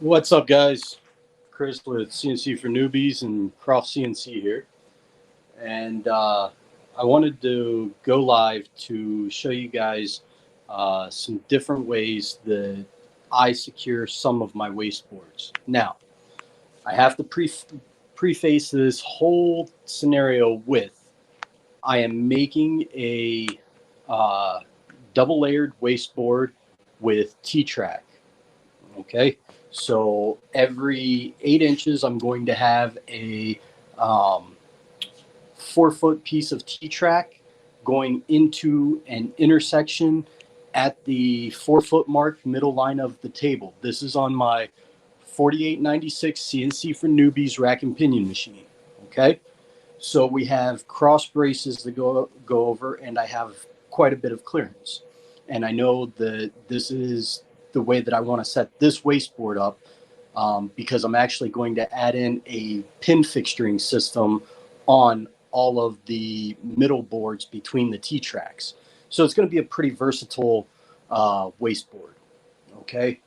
What's up, guys? Chris with CNC for Newbies and Cross CNC here. And I wanted to go live to show you guys some different ways that I secure some of my wasteboards. Now, I have to preface this whole scenario with I am making a uh, double layered wasteboard with T-track. Okay, so every 8 inches, I'm going to have a um, 4 foot piece of T-track going into an intersection at the 4 foot mark, middle line of the table. This is on my 4896 CNC for Newbies rack and pinion machine. Okay, so we have cross braces to go over, and I have quite a bit of clearance. And I know that this is the way that I want to set this wasteboard up, because I'm actually going to add in a pin fixturing system on all of the middle boards between the T-tracks. So it's going to be a pretty versatile wasteboard. Okay.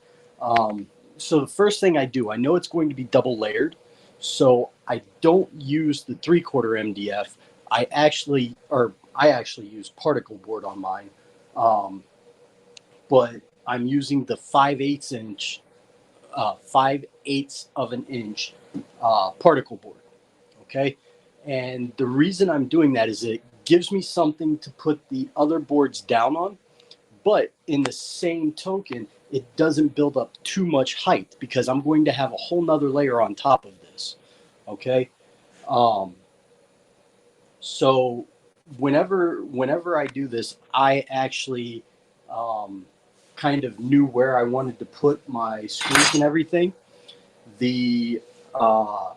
So the first thing I do, I know it's going to be double layered, so I don't use the 3/4 MDF. I actually use particle board on mine, um, but I'm using the 5/8 of an inch particle board. Okay, and the reason I'm doing that is it gives me something to put the other boards down on, but in the same token, it doesn't build up too much height because I'm going to have a whole nother layer on top of this. Okay. Um, so whenever I do this, I actually um, kind of knew where I wanted to put my screws and everything. The uh,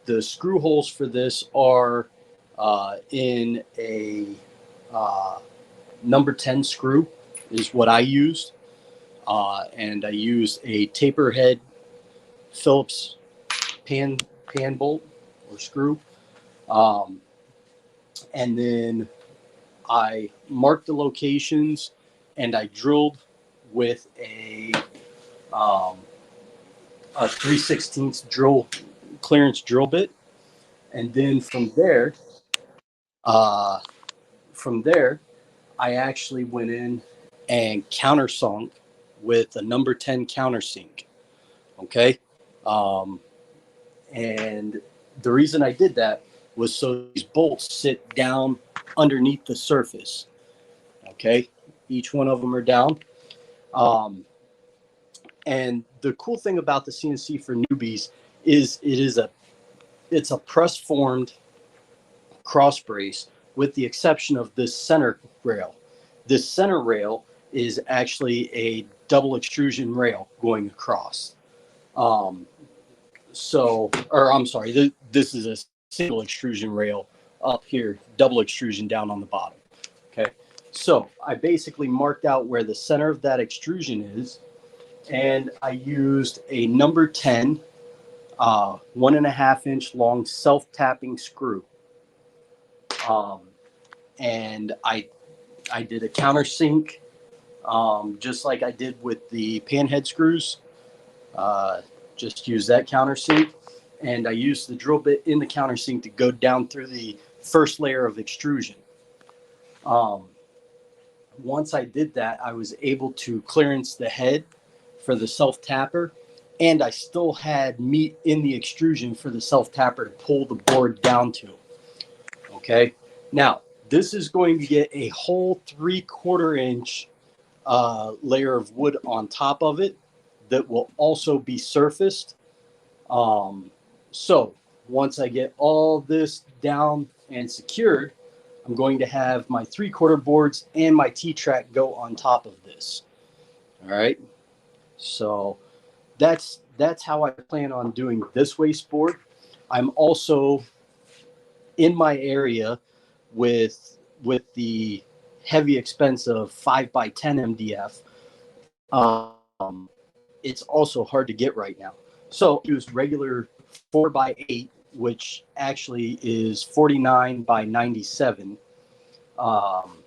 the screw holes for this are in a uh, number 10 screw is what I used. And I used a taper head Phillips pan pan bolt or screw. Um, and then I marked the locations, and I drilled with um, a 3/16 drill clearance drill bit. And then uh, from there, I actually went in and countersunk with a number 10 countersink. Okay. Um, and the reason I did that was so these bolts sit down underneath the surface. Okay. Each one of them are down. Um, and the cool thing about the CNC for Newbies is it's a press formed cross brace with the exception of this center rail. This center rail is actually a double extrusion rail going across. Um, or I'm sorry, this is a single extrusion rail up here, double extrusion down on the bottom. Okay. So I basically marked out where the center of that extrusion is, and I used a number 10, 1.5 inch long self-tapping screw. Um, and I did a countersink, just like I did with the panhead screws. Just use that countersink, and I used the drill bit in the countersink to go down through the first layer of extrusion. Um, Once I did that, I was able to clearance the head for the self tapper, and I still had meat in the extrusion for the self tapper to pull the board down to. Okay, now this is going to get a whole 3/4 inch layer of wood on top of it that will also be surfaced. So once I get all this down and secured, I'm going to have my 3/4 boards and my T-track go on top of this. All right. So that's how I plan on doing this wasteboard. I'm also in my area with the heavy expense of 5x10 MDF. It's also hard to get right now. So I used regular 4x8, which actually is 49x97, um,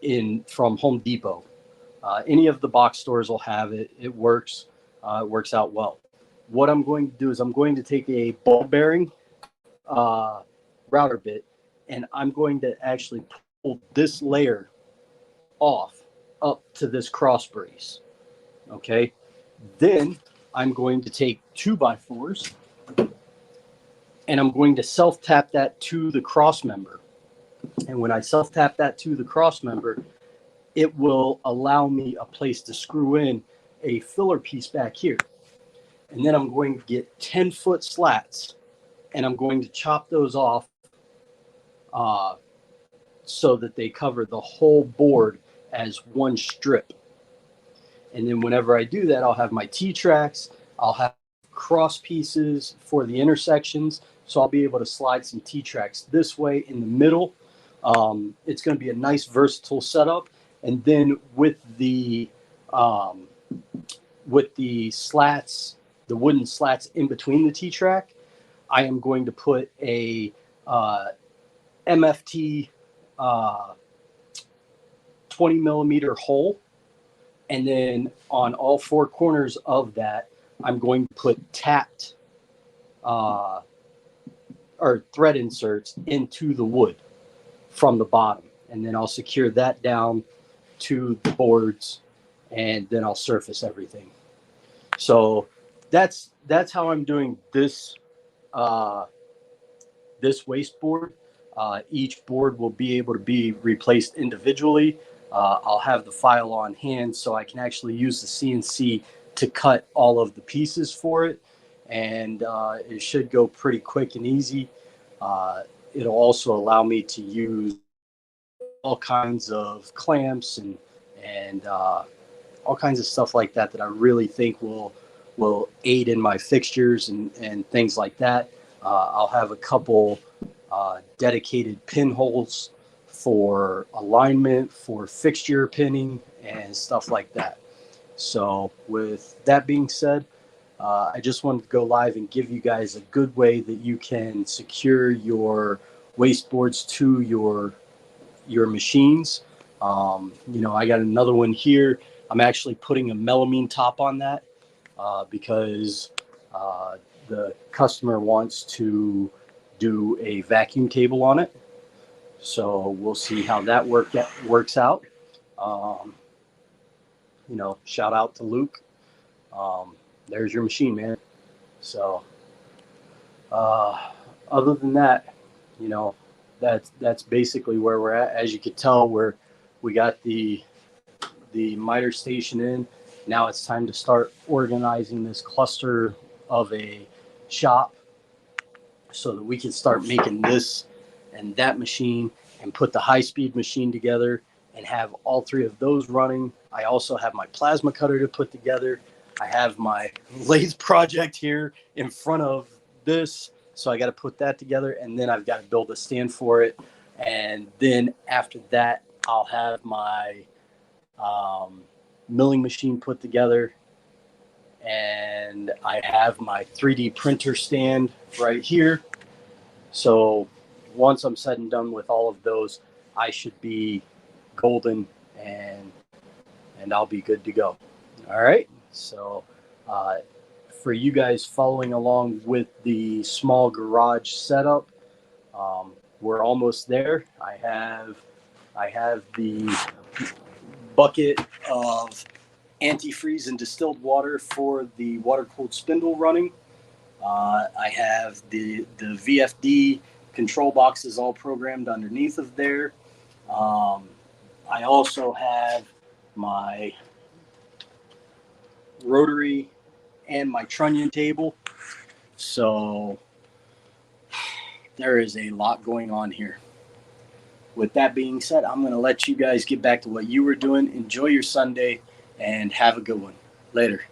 in from Home Depot. Any of the box stores will have it. It works. It works out well. What I'm going to do is I'm going to take a ball bearing router bit, and I'm going to actually pull this layer off up to this cross brace. Okay. Then I'm going to take 2x4s and I'm going to self tap that to the cross member. And when I self tap that to the cross member, it will allow me a place to screw in a filler piece back here. And then I'm going to get 10-foot slats and I'm going to chop those off so that they cover the whole board as one strip. And then whenever I do that, I'll have my T-tracks, I'll have cross pieces for the intersections. So I'll be able to slide some T-tracks this way in the middle. It's going to be a nice versatile setup. And then with the slats, the wooden slats in between the T-track, I am going to put a MFT 20 millimeter hole. And then on all four corners of that, I'm going to put tapped or thread inserts into the wood from the bottom. And then I'll secure that down to the boards, and then I'll surface everything. So that's how I'm doing this this wasteboard. Each board will be able to be replaced individually. I'll have the file on hand so I can actually use the CNC to cut all of the pieces for it. And it should go pretty quick and easy. It'll also allow me to use all kinds of clamps and all kinds of stuff like that that I really think will aid in my fixtures and things like that. I'll have a couple dedicated pinholes for alignment, for fixture pinning, and stuff like that. So with that being said, I just wanted to go live and give you guys a good way that you can secure your wasteboards to your machines. I got another one here. I'm actually putting a melamine top on that because the customer wants to do a vacuum table on it. So we'll see how that works out. Shout out to Luke. There's your machine, man. So other than that, that's basically where we're at. As you can tell, we got the miter station in. Now it's time to start organizing this cluster of a shop so that we can start making this and that machine and put the high-speed machine together and have all three of those running. I also have my plasma cutter to put together. I have my lathe project here in front of this, so I got to put that together, and then I've got to build a stand for it. And then after that, I'll have my milling machine put together, and I have my 3D printer stand right here. So once I'm said and done with all of those, I should be golden and I'll be good to go. All right. So for you guys following along with the small garage setup, we're almost there. I have the bucket of antifreeze and distilled water for the water-cooled spindle running. I have the VFD control boxes all programmed underneath of there. I also have my rotary and my trunnion table. So there is a lot going on here. With that being said, I'm going to let you guys get back to what you were doing. Enjoy your Sunday and have a good one. Later.